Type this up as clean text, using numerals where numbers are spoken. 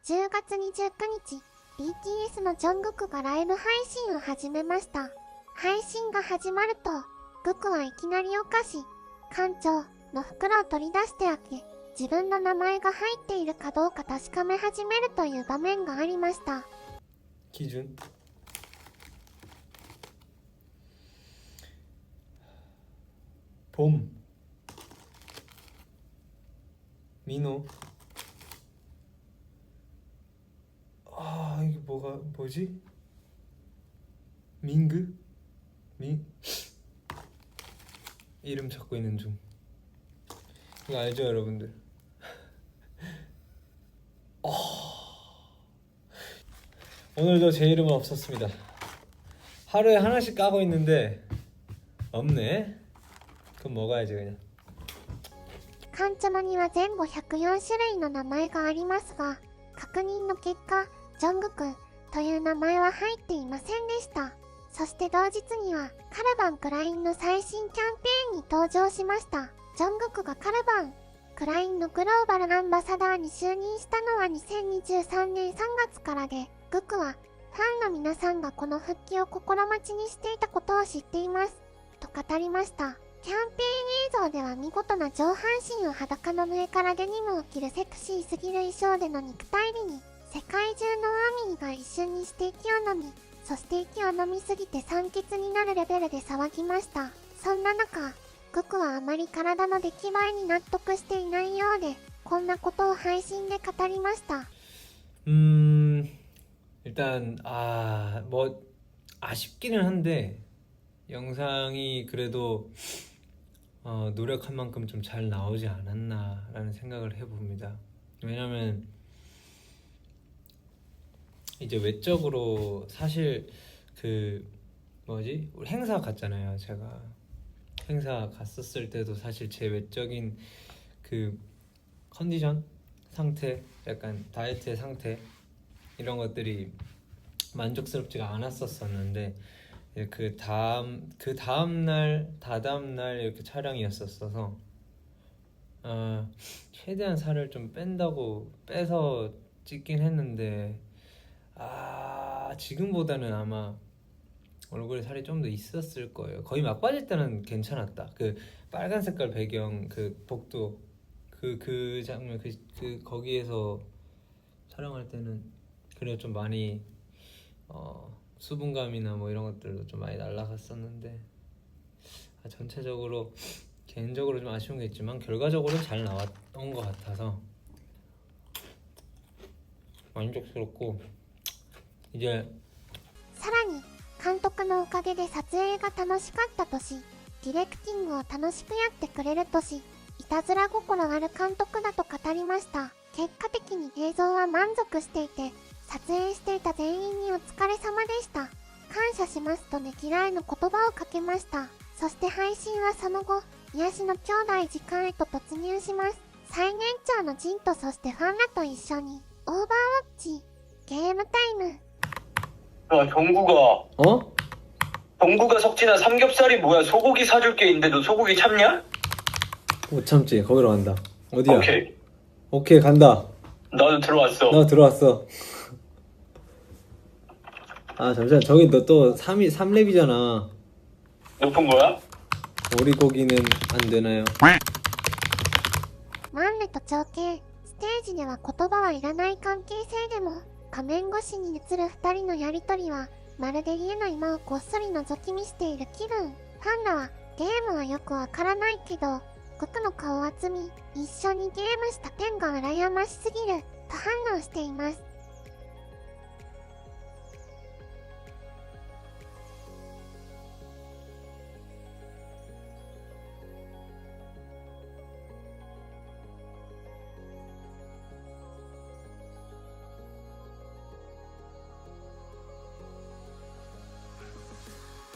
10月29日、BTS のジョングクがライブ配信を始めました。配信が始まると、グクはいきなりお菓子、館長の袋を取り出して開け、自分の名前が入っているかどうか確かめ始めるという場面がありました。基準봄 민호 이게 뭐지? 민그? 이름 찾고 있는 중. 이거 알죠 여러분들? 오늘도 제 이름은 없었습니다. 하루에 하나씩 까고 있는데 없네. 그럼 먹어야지 그냥. カンチャマには前後104種類の名前がありますが、確認の結果、ジョングクという名前は入っていませんでした。そして同日にはカルバンクラインの最新キャンペーンに登場しました。ジョングクがカルバンクラインのグローバルアンバサダーに就任したのは2023年3月からで、グクはファンの皆さんがこの復帰を心待ちにしていたことを知っていますと語りました。キャンペーン映像では見事な上半身を裸の上からデニムを着るセクシーすぎる衣装での肉体美に世界中のアミーが一瞬にして息を飲み、そして息を飲みすぎて酸欠になるレベルで騒ぎました。そんな中、グクはあまり体の出来栄えに納得していないようで、こんなことを配信で語りました。일단 뭐 아쉽기는 한데 영상이 그래도 노력한 만큼 좀 잘 나오지 않았나 라는 생각을 해봅니다. 왜냐면 이제 외적으로 사실 우리 행사 갔잖아요. 제가 행사 갔었을 때도 사실 제 외적인 컨디션 상태, 약간 다이어트의 상태 이런 것들이 만족스럽지가 않았었는데 다다음 날 이렇게 촬영이었어서 최대한 살을 좀 빼서 찍긴 했는데 지금보다는 아마 얼굴에 살이 좀 더 있었을 거예요. 거의 막 빠질 때는 괜찮았다. 빨간 색깔 배경 복도 그 장면 거기에서 촬영할 때는 그래도 좀 많이 수분감이나 뭐 이런 것들도 좀 많이 날라갔었는데 전체적으로 개인적으로 좀 아쉬운 게 있지만 결과적으로 잘 나왔던 것 같아서 만족스럽고 이제 さらに監督のおかげで撮影が楽しかったとし、ディレクティングを楽しくやってくれるとし、いたずら心ある監督だと語りました。結果的に映像は満足していて、撮影していた全員にお疲れ様でした。感謝しますとねぎらいの言葉をかけました。そして配信はその後、癒しの兄弟時間へと突入します。最年長のジンとそしてファンらと一緒に、オーバーウォッチ、ゲームタイム。 야, 정국아. 정국아, 석진아, 삼겹살이 뭐야? 소고기 사줄 게 있는데 너 소고기 참냐? 못 참지. 거기로 간다. 어디야? 오케이, 간다. 나도 들어왔어. 나 들어왔어. 잠시만. 저기 너 또 3렙이잖아. 높은 거야? 오리고기는 안 되나요? マンレと長兄、ステージでは言葉はいらない関係性でも、画面越しに映る二人のやりとりは、まるで家の居間をこっそり覗き見している気分。ファンらは、ゲームはよくわからないけど、グクの顔を集み、一緒にゲームした点が羨ましすぎる、と反応しています。